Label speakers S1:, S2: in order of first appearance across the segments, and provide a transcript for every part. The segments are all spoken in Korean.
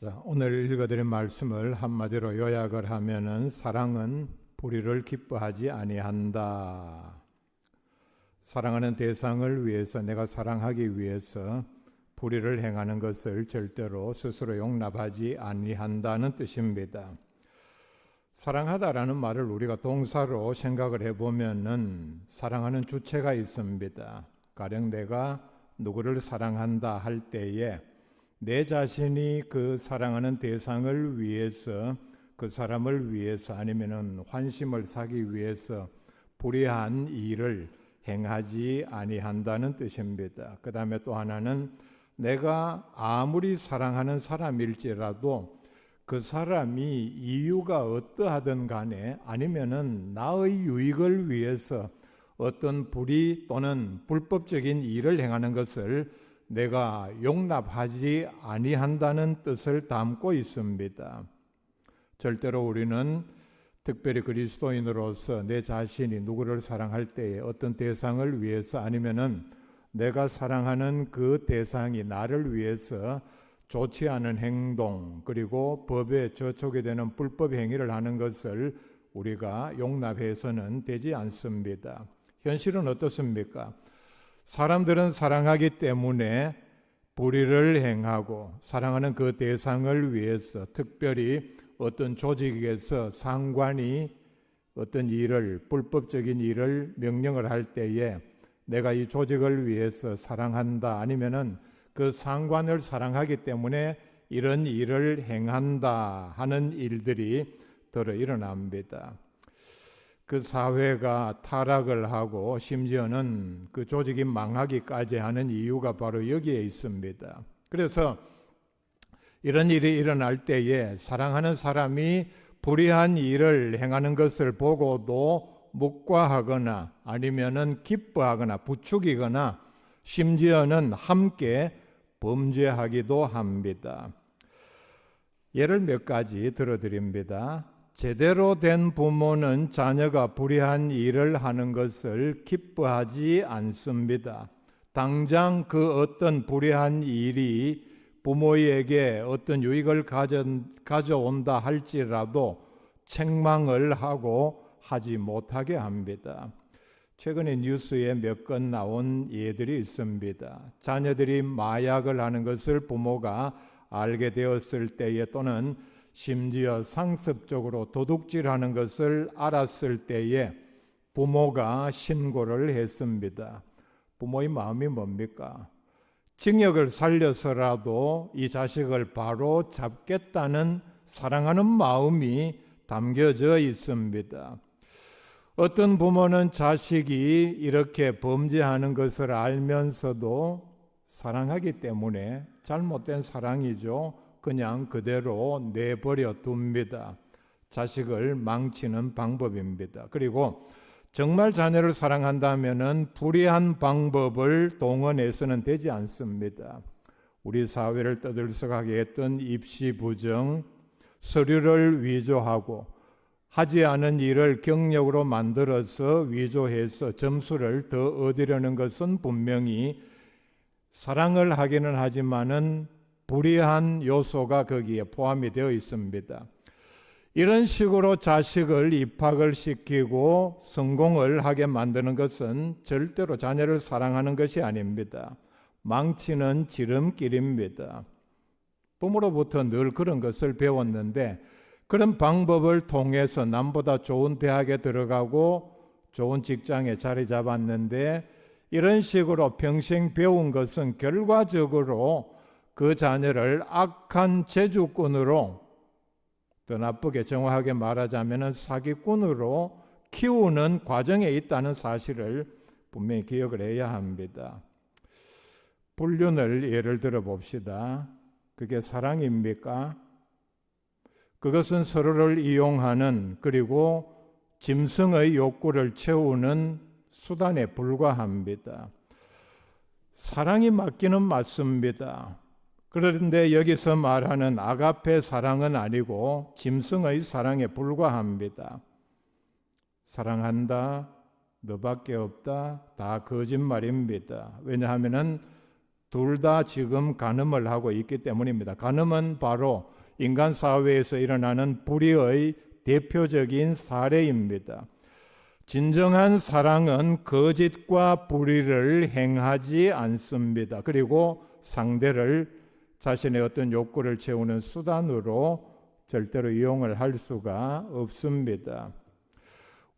S1: 자, 오늘 읽어드린 말씀을 한마디로 요약을 하면은 사랑은 불의를 기뻐하지 아니한다. 사랑하는 대상을 위해서 내가 사랑하기 위해서 불의를 행하는 것을 절대로 스스로 용납하지 아니한다는 뜻입니다. 사랑하다라는 말을 우리가 동사로 생각을 해보면은 사랑하는 주체가 있습니다. 가령 내가 누구를 사랑한다 할 때에 내 자신이 그 사랑하는 대상을 위해서, 그 사람을 위해서 아니면은 환심을 사기 위해서 불의한 일을 행하지 아니한다는 뜻입니다. 그 다음에 또 하나는 내가 아무리 사랑하는 사람일지라도 그 사람이 이유가 어떠하든 간에 아니면은 나의 유익을 위해서 어떤 불의 또는 불법적인 일을 행하는 것을 내가 용납하지 아니한다는 뜻을 담고 있습니다. 절대로 우리는 특별히 그리스도인으로서 내 자신이 누구를 사랑할 때에 어떤 대상을 위해서 아니면은 내가 사랑하는 그 대상이 나를 위해서 좋지 않은 행동 그리고 법에 저촉이 되는 불법 행위를 하는 것을 우리가 용납해서는 되지 않습니다. 현실은 어떻습니까? 사람들은 사랑하기 때문에 불의를 행하고 사랑하는 그 대상을 위해서 특별히 어떤 조직에서 상관이 어떤 일을 불법적인 일을 명령을 할 때에 내가 이 조직을 위해서 사랑한다 아니면은 그 상관을 사랑하기 때문에 이런 일을 행한다 하는 일들이 들어 일어납니다. 그 사회가 타락을 하고 심지어는 그 조직이 망하기까지 하는 이유가 바로 여기에 있습니다. 그래서 이런 일이 일어날 때에 사랑하는 사람이 불의한 일을 행하는 것을 보고도 묵과하거나 아니면은 기뻐하거나 부추기거나 심지어는 함께 범죄하기도 합니다. 예를 몇 가지 들어드립니다. 제대로 된 부모는 자녀가 불의한 일을 하는 것을 기뻐하지 않습니다. 당장 그 어떤 불의한 일이 부모에게 어떤 유익을 가져온다 할지라도 책망을 하고 하지 못하게 합니다. 최근에 뉴스에 몇 건 나온 예들이 있습니다. 자녀들이 마약을 하는 것을 부모가 알게 되었을 때에 또는 심지어 상습적으로 도둑질하는 것을 알았을 때에 부모가 신고를 했습니다. 부모의 마음이 뭡니까? 징역을 살려서라도 이 자식을 바로 잡겠다는 사랑하는 마음이 담겨져 있습니다. 어떤 부모는 자식이 이렇게 범죄하는 것을 알면서도 사랑하기 때문에 잘못된 사랑이죠. 그냥 그대로 내버려 둡니다. 자식을 망치는 방법입니다. 그리고 정말 자녀를 사랑한다면은 불의한 방법을 동원해서는 되지 않습니다. 우리 사회를 떠들썩하게 했던 입시 부정, 서류를 위조하고 하지 않은 일을 경력으로 만들어서 위조해서 점수를 더 얻으려는 것은 분명히 사랑을 하기는 하지만은 불의한 요소가 거기에 포함이 되어 있습니다. 이런 식으로 자식을 입학을 시키고 성공을 하게 만드는 것은 절대로 자녀를 사랑하는 것이 아닙니다. 망치는 지름길입니다. 부모로부터 늘 그런 것을 배웠는데 그런 방법을 통해서 남보다 좋은 대학에 들어가고 좋은 직장에 자리 잡았는데 이런 식으로 평생 배운 것은 결과적으로 그 자녀를 악한 재주꾼으로, 더 나쁘게 정확하게 말하자면 사기꾼으로 키우는 과정에 있다는 사실을 분명히 기억을 해야 합니다. 불륜을 예를 들어 봅시다. 그게 사랑입니까? 그것은 서로를 이용하는 그리고 짐승의 욕구를 채우는 수단에 불과합니다. 사랑이 맞기는 맞습니다. 그런데 여기서 말하는 아가페 사랑은 아니고 짐승의 사랑에 불과합니다. 사랑한다, 너밖에 없다, 다 거짓말입니다. 왜냐하면 둘 다 지금 간음을 하고 있기 때문입니다. 간음은 바로 인간 사회에서 일어나는 불의의 대표적인 사례입니다. 진정한 사랑은 거짓과 불의를 행하지 않습니다. 그리고 상대를 자신의 어떤 욕구를 채우는 수단으로 절대로 이용을 할 수가 없습니다.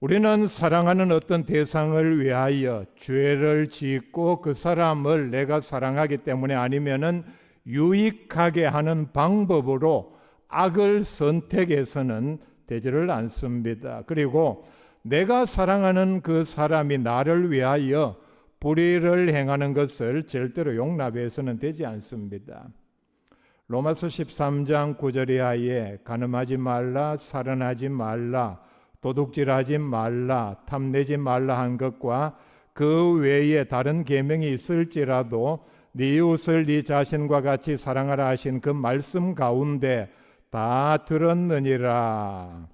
S1: 우리는 사랑하는 어떤 대상을 위하여 죄를 짓고 그 사람을 내가 사랑하기 때문에 아니면은 유익하게 하는 방법으로 악을 선택해서는 되지를 않습니다. 그리고 내가 사랑하는 그 사람이 나를 위하여 불의를 행하는 것을 절대로 용납해서는 되지 않습니다. 로마서 13장 9절 이하에 간음하지 말라, 살인하지 말라, 도둑질하지 말라, 탐내지 말라 한 것과 그 외에 다른 계명이 있을지라도 네 이웃을 네 자신과 같이 사랑하라 하신 그 말씀 가운데 다 들었느니라.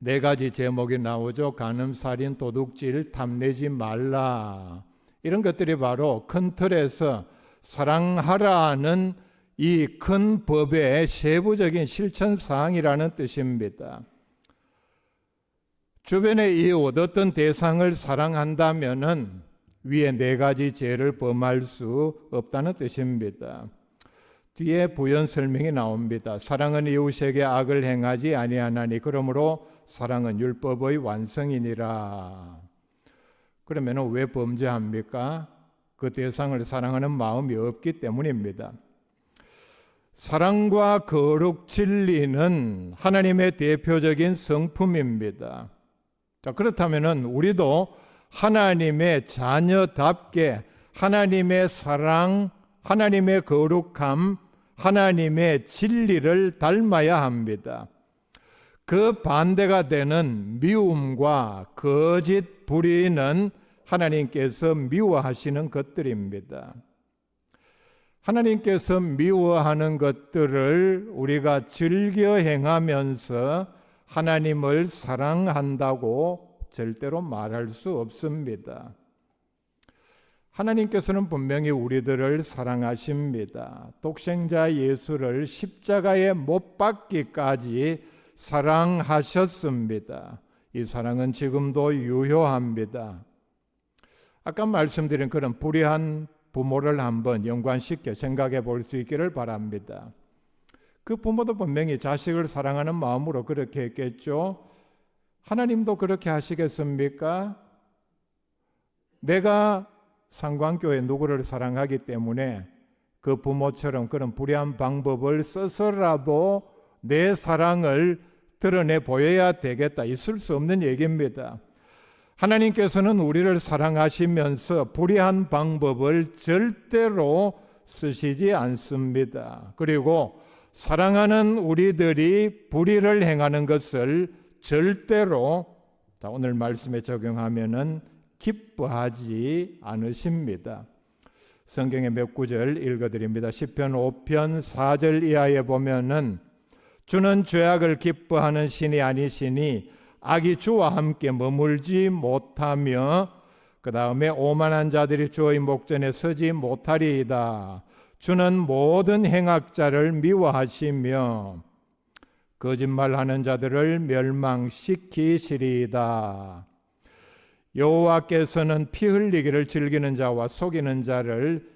S1: 네 가지 제목이 나오죠. 간음, 살인, 도둑질, 탐내지 말라. 이런 것들이 바로 큰 틀에서 사랑하라는 이 큰 법의 세부적인 실천 사항이라는 뜻입니다. 주변의 이웃 어떤 대상을 사랑한다면은 위에 네 가지 죄를 범할 수 없다는 뜻입니다. 뒤에 부연 설명이 나옵니다. 사랑은 이웃에게 악을 행하지 아니하나니 그러므로 사랑은 율법의 완성이니라. 그러면 왜 범죄합니까? 그 대상을 사랑하는 마음이 없기 때문입니다. 사랑과 거룩 진리는 하나님의 대표적인 성품입니다. 자, 그렇다면 우리도 하나님의 자녀답게 하나님의 사랑, 하나님의 거룩함, 하나님의 진리를 닮아야 합니다. 그 반대가 되는 미움과 거짓, 불의는 하나님께서 미워하시는 것들입니다. 하나님께서 미워하는 것들을 우리가 즐겨 행하면서 하나님을 사랑한다고 절대로 말할 수 없습니다. 하나님께서는 분명히 우리들을 사랑하십니다. 독생자 예수를 십자가에 못 박기까지 사랑하셨습니다. 이 사랑은 지금도 유효합니다. 아까 말씀드린 그런 불의한 부모를 한번 연관시켜 생각해 볼 수 있기를 바랍니다. 그 부모도 분명히 자식을 사랑하는 마음으로 그렇게 했겠죠. 하나님도 그렇게 하시겠습니까? 내가 상관교회 누구를 사랑하기 때문에 그 부모처럼 그런 불의한 방법을 써서라도 내 사랑을 드러내 보여야 되겠다. 있을 수 없는 얘기입니다. 하나님께서는 우리를 사랑하시면서 불의한 방법을 절대로 쓰시지 않습니다. 그리고 사랑하는 우리들이 불의를 행하는 것을 절대로 오늘 말씀에 적용하면은 기뻐하지 않으십니다. 성경의 몇 구절 읽어드립니다. 시편 5편 4절 이하에 보면은 주는 죄악을 기뻐하는 신이 아니시니 악이 주와 함께 머물지 못하며 그 다음에 오만한 자들이 주의 목전에 서지 못하리이다. 주는 모든 행악자를 미워하시며 거짓말하는 자들을 멸망시키시리이다. 여호와께서는 피 흘리기를 즐기는 자와 속이는 자를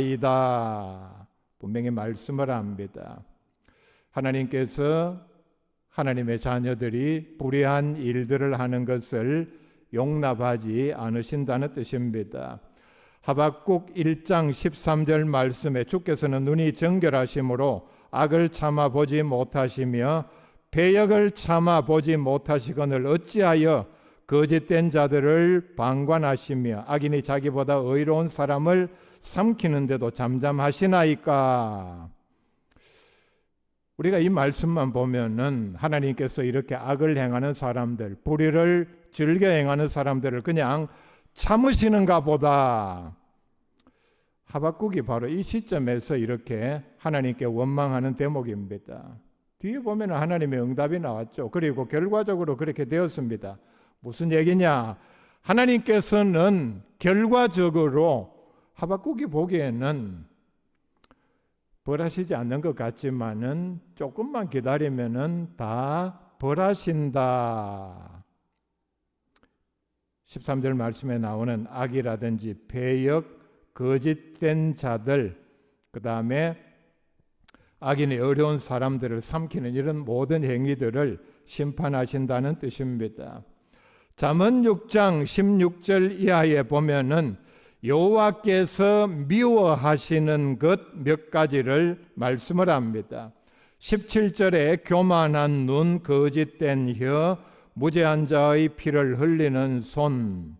S1: 싫어하시나이다. 분명히 말씀을 합니다. 하나님께서 하나님의 자녀들이 불의한 일들을 하는 것을 용납하지 않으신다는 뜻입니다. 하박국 1장 13절 말씀에 주께서는 눈이 정결하심으로 악을 참아 보지 못하시며 배역을 참아 보지 못하시거늘 어찌하여 거짓된 자들을 방관하시며 악인이 자기보다 의로운 사람을 삼키는데도 잠잠하시나이까. 우리가 이 말씀만 보면은 하나님께서 이렇게 악을 행하는 사람들, 불의를 즐겨 행하는 사람들을 그냥 참으시는가 보다. 하박국이 바로 이 시점에서 이렇게 하나님께 원망하는 대목입니다. 뒤에 보면 하나님의 응답이 나왔죠. 그리고 결과적으로 그렇게 되었습니다. 무슨 얘기냐? 하나님께서는 결과적으로 하박국이 보기에는 벌하시지 않는 것 같지만은 조금만 기다리면은 다 벌하신다. 13절 말씀에 나오는 악이라든지 배역, 거짓된 자들, 그 다음에 악인이 어려운 사람들을 삼키는 이런 모든 행위들을 심판하신다는 뜻입니다. 잠언 6장 16절 이하에 보면은 여호와께서 미워하시는 것 몇 가지를 말씀을 합니다. 17절에 교만한 눈, 거짓된 혀, 무죄한 자의 피를 흘리는 손.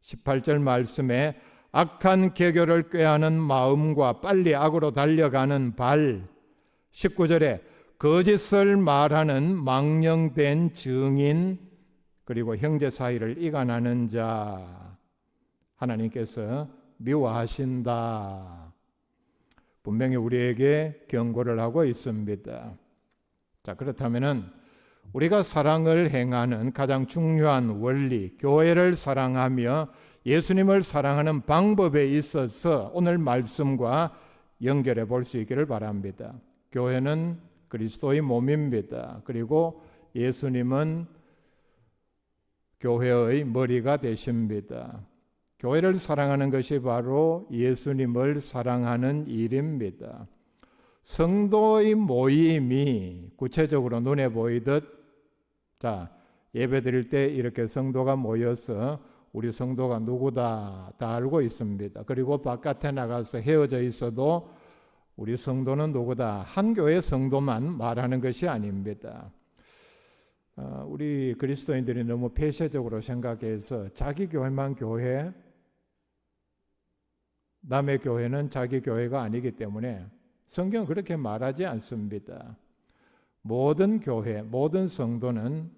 S1: 18절 말씀에 악한 계교를 꾀하는 마음과 빨리 악으로 달려가는 발. 19절에 거짓을 말하는 망령된 증인, 그리고 형제 사이를 이간하는 자. 하나님께서 미워하신다. 분명히 우리에게 경고를 하고 있습니다. 자, 그렇다면은 우리가 사랑을 행하는 가장 중요한 원리, 교회를 사랑하며 예수님을 사랑하는 방법에 있어서 오늘 말씀과 연결해 볼 수 있기를 바랍니다. 교회는 그리스도의 몸입니다. 그리고 예수님은 교회의 머리가 되십니다. 교회를 사랑하는 것이 바로 예수님을 사랑하는 일입니다. 성도의 모임이 구체적으로 눈에 보이듯, 자, 예배 드릴 때 이렇게 성도가 모여서 우리 성도가 누구다 다 알고 있습니다. 그리고 바깥에 나가서 헤어져 있어도 우리 성도는 누구다, 한 교회 성도만 말하는 것이 아닙니다. 우리 그리스도인들이 너무 폐쇄적으로 생각해서 자기 교회만 교회, 남의 교회는 자기 교회가 아니기 때문에 성경은 그렇게 말하지 않습니다. 모든 교회, 모든 성도는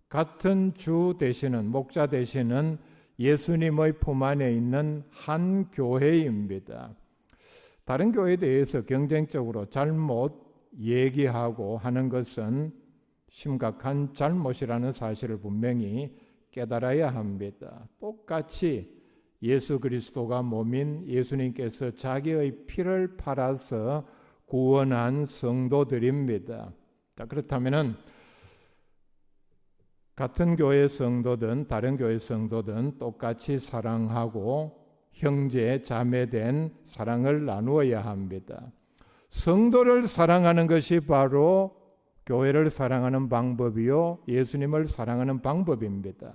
S1: 같은 주 되시는, 목자 되시는 예수님의 품 안에 있는 한 교회입니다. 다른 교회에 대해서 경쟁적으로 잘못 얘기하고 하는 것은 심각한 잘못이라는 사실을 분명히 깨달아야 합니다. 똑같이 예수 그리스도가 몸인 예수님께서 자기의 피를 팔아서 구원한 성도들입니다. 자, 그렇다면은 같은 교회 성도든 다른 교회 성도든 똑같이 사랑하고 형제, 자매된 사랑을 나누어야 합니다. 성도를 사랑하는 것이 바로 교회를 사랑하는 방법이요, 예수님을 사랑하는 방법입니다.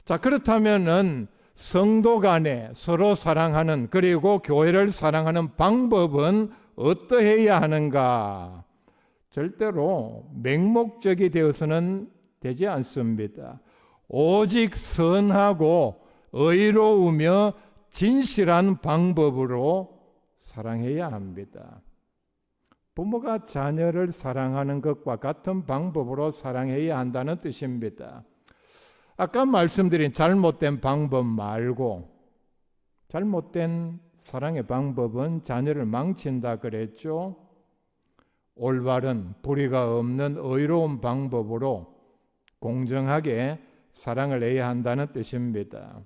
S1: 자, 그렇다면은 성도 간에 서로 사랑하는, 그리고 교회를 사랑하는 방법은 어떠해야 하는가? 절대로 맹목적이 되어서는 되지 않습니다. 오직 선하고 의로우며 진실한 방법으로 사랑해야 합니다. 부모가 자녀를 사랑하는 것과 같은 방법으로 사랑해야 한다는 뜻입니다. 아까 말씀드린 잘못된 방법 말고, 잘못된 사랑의 방법은 자녀를 망친다 그랬죠. 올바른, 불의가 없는 의로운 방법으로 공정하게 사랑을 해야 한다는 뜻입니다.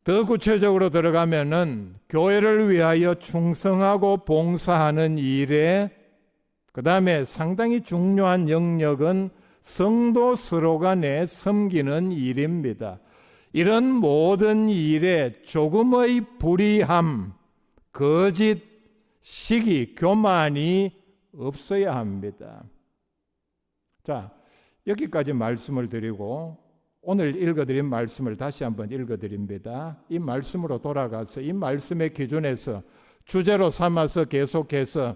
S1: 더 구체적으로 들어가면은 교회를 위하여 충성하고 봉사하는 일에, 그 다음에 상당히 중요한 영역은 성도 서로 간에 섬기는 일입니다. 이런 모든 일에 조금의 불의함, 거짓, 시기, 교만이 없어야 합니다. 자, 여기까지 말씀을 드리고 오늘 읽어드린 말씀을 다시 한번 읽어드립니다. 이 말씀으로 돌아가서 이 말씀의 기준에서 주제로 삼아서 계속해서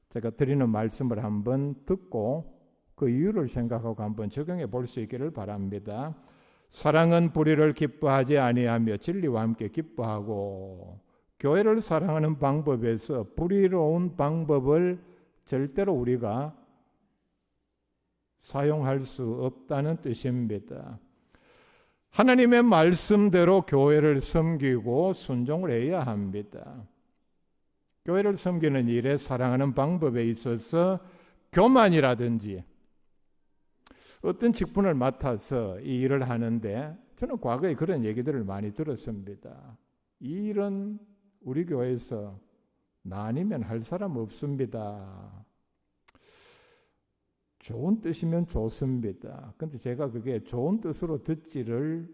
S1: 제가 드리는 말씀을 한번 듣고 그 이유를 생각하고 한번 적용해 볼 수 있기를 바랍니다. 사랑은 불의를 기뻐하지 아니하며 진리와 함께 기뻐하고, 교회를 사랑하는 방법에서 불의로운 방법을 절대로 우리가 사용할 수 없다는 뜻입니다. 하나님의 말씀대로 교회를 섬기고 순종을 해야 합니다. 교회를 섬기는 일에 사랑하는 방법에 있어서 교만이라든지 어떤 직분을 맡아서 이 일을 하는데, 저는 과거에 그런 얘기들을 많이 들었습니다. 이 일은 우리 교회에서 나 아니면 할 사람 없습니다. 좋은 뜻이면 좋습니다. 근데 제가 그게 좋은 뜻으로 듣지를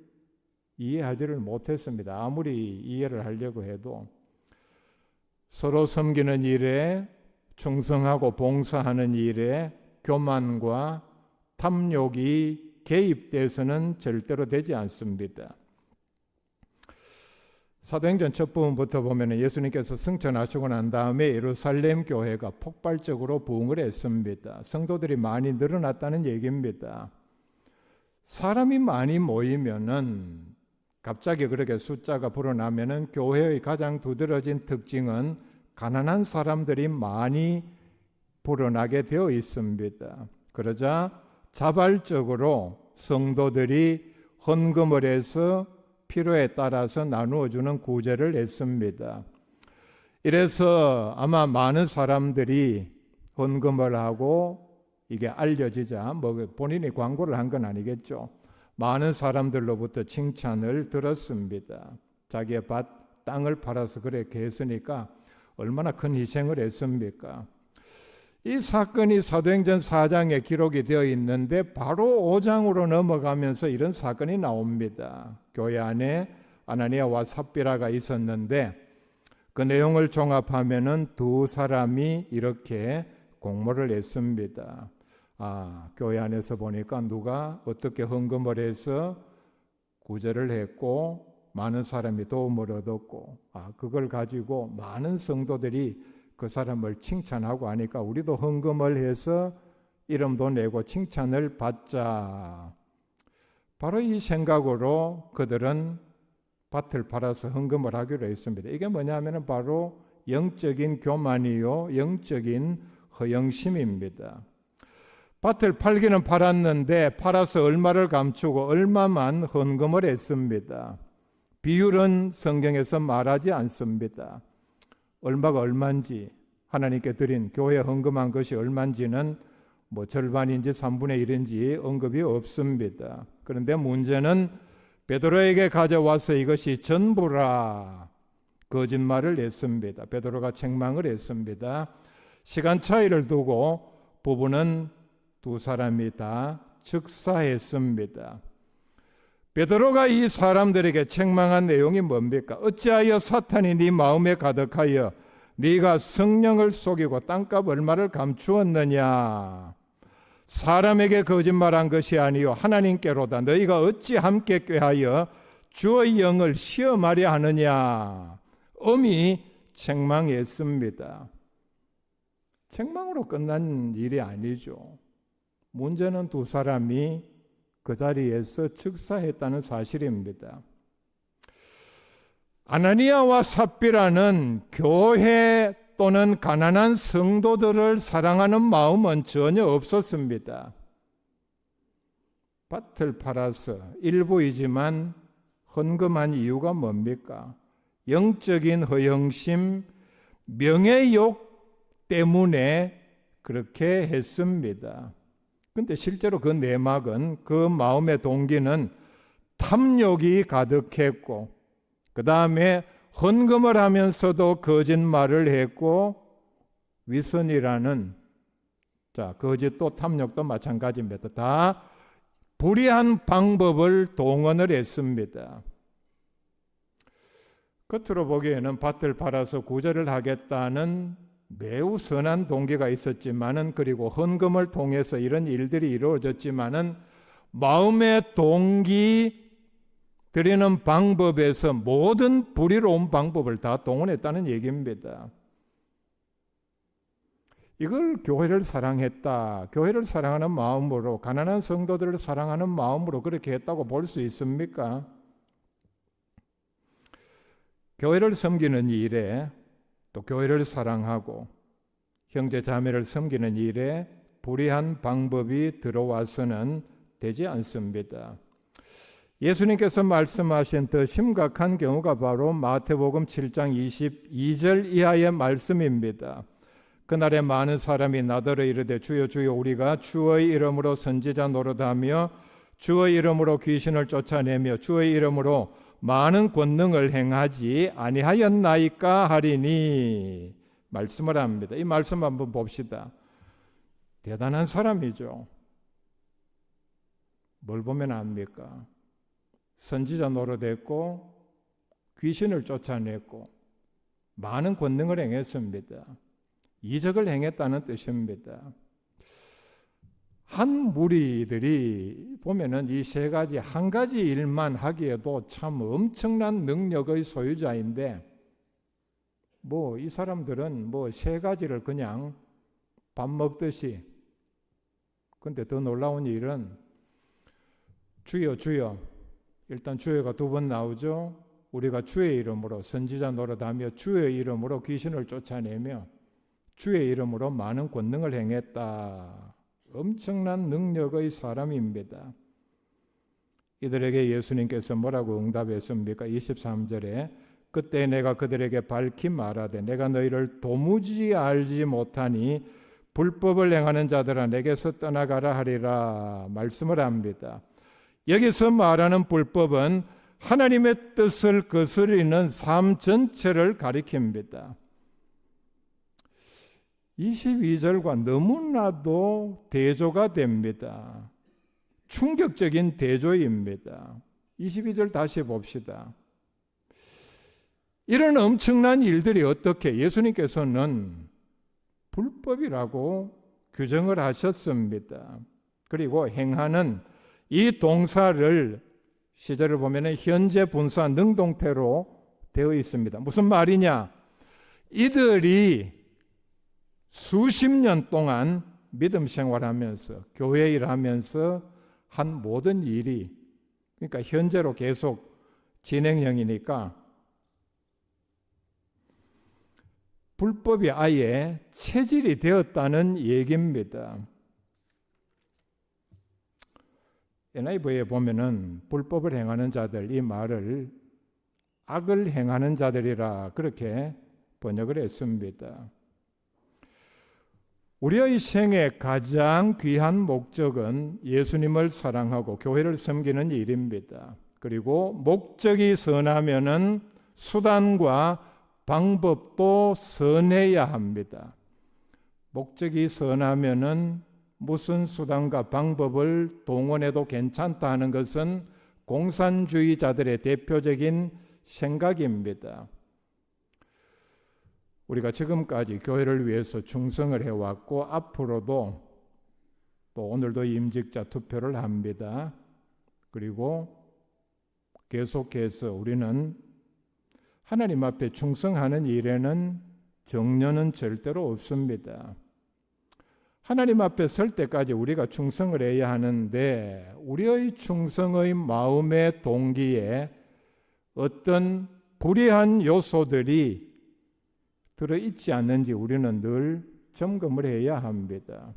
S1: 이해하지를 못했습니다. 아무리 이해를 하려고 해도 서로 섬기는 일에 충성하고 봉사하는 일에 교만과 탐욕이 개입돼서는 절대로 되지 않습니다. 사도행전 첫 부분부터 보면 예수님께서 승천하시고 난 다음에 예루살렘 교회가 폭발적으로 부흥을 했습니다. 성도들이 많이 늘어났다는 얘기입니다. 사람이 많이 모이면은 갑자기 그렇게 숫자가 불어나면은 교회의 가장 두드러진 특징은 가난한 사람들이 많이 불어나게 되어 있습니다. 그러자 자발적으로 성도들이 헌금을 해서 필요에 따라서 나누어주는 구제를 했습니다. 이래서 아마 많은 사람들이 헌금을 하고 이게 알려지자 본인이 광고를 한 건 아니겠죠. 많은 사람들로부터 칭찬을 들었습니다. 자기의 땅을 팔아서 그렇게 했으니까 얼마나 큰 희생을 했습니까? 이 사건이 사도행전 4장에 기록이 되어 있는데 바로 5장으로 넘어가면서 이런 사건이 나옵니다. 교회 안에 아나니아와 삽비라가 있었는데 그 내용을 종합하면은 두 사람이 이렇게 공모를 했습니다. 교회 안에서 보니까 누가 어떻게 헌금을 해서 구제를 했고 많은 사람이 도움을 얻었고 그걸 가지고 많은 성도들이 그 사람을 칭찬하고 하니까 우리도 헌금을 해서 이름도 내고 칭찬을 받자. 바로 이 생각으로 그들은 밭을 팔아서 헌금을 하기로 했습니다. 이게 뭐냐면 바로 영적인 교만이요, 영적인 허영심입니다. 밭을 팔기는 팔았는데 팔아서 얼마를 감추고 얼마만 헌금을 했습니다. 비율은 성경에서 말하지 않습니다. 얼마가 얼마인지, 하나님께 드린 교회 헌금한 것이 얼마인지는 절반인지 3분의 1인지 언급이 없습니다. 그런데 문제는 베드로에게 가져와서 이것이 전부라 거짓말을 했습니다. 베드로가 책망을 했습니다. 시간 차이를 두고 부부는 두 사람이 다 즉사했습니다. 베드로가 이 사람들에게 책망한 내용이 뭡니까? 어찌하여 사탄이 네 마음에 가득하여 네가 성령을 속이고 땅값 얼마를 감추었느냐? 사람에게 거짓말한 것이 아니요 하나님께로다. 너희가 어찌 함께 꾀하여 주의 영을 시험하려 하느냐? 엄히 책망했습니다. 책망으로 끝난 일이 아니죠. 문제는 두 사람이 그 자리에서 즉사했다는 사실입니다. 아나니아와 삽비라는 교회 또는 가난한 성도들을 사랑하는 마음은 전혀 없었습니다. 밭을 팔아서 일부이지만 헌금한 이유가 뭡니까? 영적인 허영심, 명예욕 때문에 그렇게 했습니다. 근데 실제로 그 내막은, 그 마음의 동기는 탐욕이 가득했고, 그 다음에 헌금을 하면서도 거짓말을 했고, 위선이라는, 거짓도 탐욕도 마찬가지입니다. 다 불의한 방법을 동원을 했습니다. 겉으로 보기에는 밭을 팔아서 구제를 하겠다는 매우 선한 동기가 있었지만은, 그리고 헌금을 통해서 이런 일들이 이루어졌지만은 마음의 동기, 드리는 방법에서 모든 불의로운 방법을 다 동원했다는 얘기입니다. 이걸 교회를 사랑했다, 교회를 사랑하는 마음으로, 가난한 성도들을 사랑하는 마음으로 그렇게 했다고 볼 수 있습니까? 교회를 섬기는 일에, 또 교회를 사랑하고 형제 자매를 섬기는 일에 불의한 방법이 들어와서는 되지 않습니다. 예수님께서 말씀하신 더 심각한 경우가 바로 마태복음 7장 22절 이하의 말씀입니다. 그날에 많은 사람이 나더러 이르되 주여 주여 우리가 주의 이름으로 선지자 노릇하며 주의 이름으로 귀신을 쫓아내며 주의 이름으로 많은 권능을 행하지 아니하였나이까 하리니 말씀을 합니다. 이 말씀 한번 봅시다. 대단한 사람이죠. 뭘 보면 압니까? 선지자 노릇했고 귀신을 쫓아냈고 많은 권능을 행했습니다. 이적을 행했다는 뜻입니다. 한 무리들이 보면은 이 세 가지 한 가지 일만 하기에도 참 엄청난 능력의 소유자인데 이 사람들은 세 가지를 그냥 밥 먹듯이. 근데 더 놀라운 일은 주여 주여, 일단 주여가 2번 나오죠. 우리가 주의 이름으로 선지자 노릇하며 주의 이름으로 귀신을 쫓아내며 주의 이름으로 많은 권능을 행했다. 엄청난 능력의 사람입니다. 이들에게 예수님께서 뭐라고 응답했습니까? 23절에 그때 내가 그들에게 밝히 말하되 내가 너희를 도무지 알지 못하니 불법을 행하는 자들아 내게서 떠나가라 하리라 말씀을 합니다. 여기서 말하는 불법은 하나님의 뜻을 거스르는 삶 전체를 가리킵니다. 22절과 너무나도 대조가 됩니다. 충격적인 대조입니다. 22절 다시 봅시다. 이런 엄청난 일들이 어떻게 예수님께서는 불법이라고 규정을 하셨습니다. 그리고 행하는 이 동사를 시제를 보면 현재 분사 능동태로 되어 있습니다. 무슨 말이냐? 이들이 수십 년 동안 믿음 생활하면서 교회 일하면서 한 모든 일이 그러니까 현재로 계속 진행형이니까 불법이 아예 체질이 되었다는 얘기입니다. NIV에 보면은 불법을 행하는 자들 이 말을 악을 행하는 자들이라 그렇게 번역을 했습니다. 우리의 생의 가장 귀한 목적은 예수님을 사랑하고 교회를 섬기는 일입니다. 그리고 목적이 선하면은 수단과 방법도 선해야 합니다. 목적이 선하면은 무슨 수단과 방법을 동원해도 괜찮다 하는 것은 공산주의자들의 대표적인 생각입니다. 우리가 지금까지 교회를 위해서 충성을 해왔고 앞으로도 또 오늘도 임직자 투표를 합니다. 그리고 계속해서 우리는 하나님 앞에 충성하는 일에는 정년은 절대로 없습니다. 하나님 앞에 설 때까지 우리가 충성을 해야 하는데 우리의 충성의 마음의 동기에 어떤 불의한 요소들이 들어있지 않는지 우리는 늘 점검을 해야 합니다.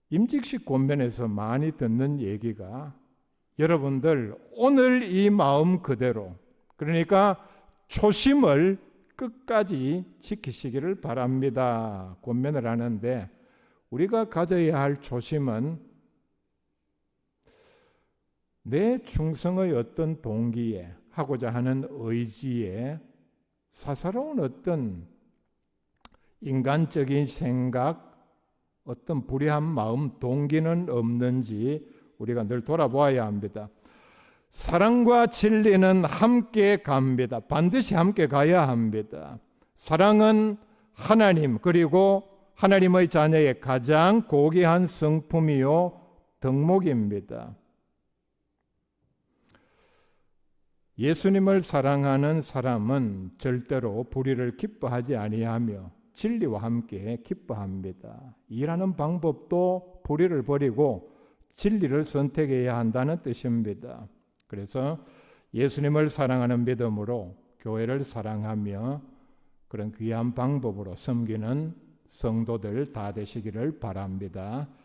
S1: 임직식 권면에서 많이 듣는 얘기가 여러분들 오늘 이 마음 그대로 그러니까 초심을 끝까지 지키시기를 바랍니다. 권면을 하는데 우리가 가져야 할 초심은 내 충성의 어떤 동기에 하고자 하는 의지에 사사로운 어떤 인간적인 생각, 어떤 불의한 마음, 동기는 없는지 우리가 늘 돌아보아야 합니다. 사랑과 진리는 함께 갑니다. 반드시 함께 가야 합니다. 사랑은 하나님 그리고 하나님의 자녀의 가장 고귀한 성품이요 덕목입니다. 예수님을 사랑하는 사람은 절대로 불의를 기뻐하지 아니하며 진리와 함께 기뻐합니다. 일하는 방법도 불의를 버리고 진리를 선택해야 한다는 뜻입니다. 그래서 예수님을 사랑하는 믿음으로 교회를 사랑하며 그런 귀한 방법으로 섬기는 성도들 다 되시기를 바랍니다.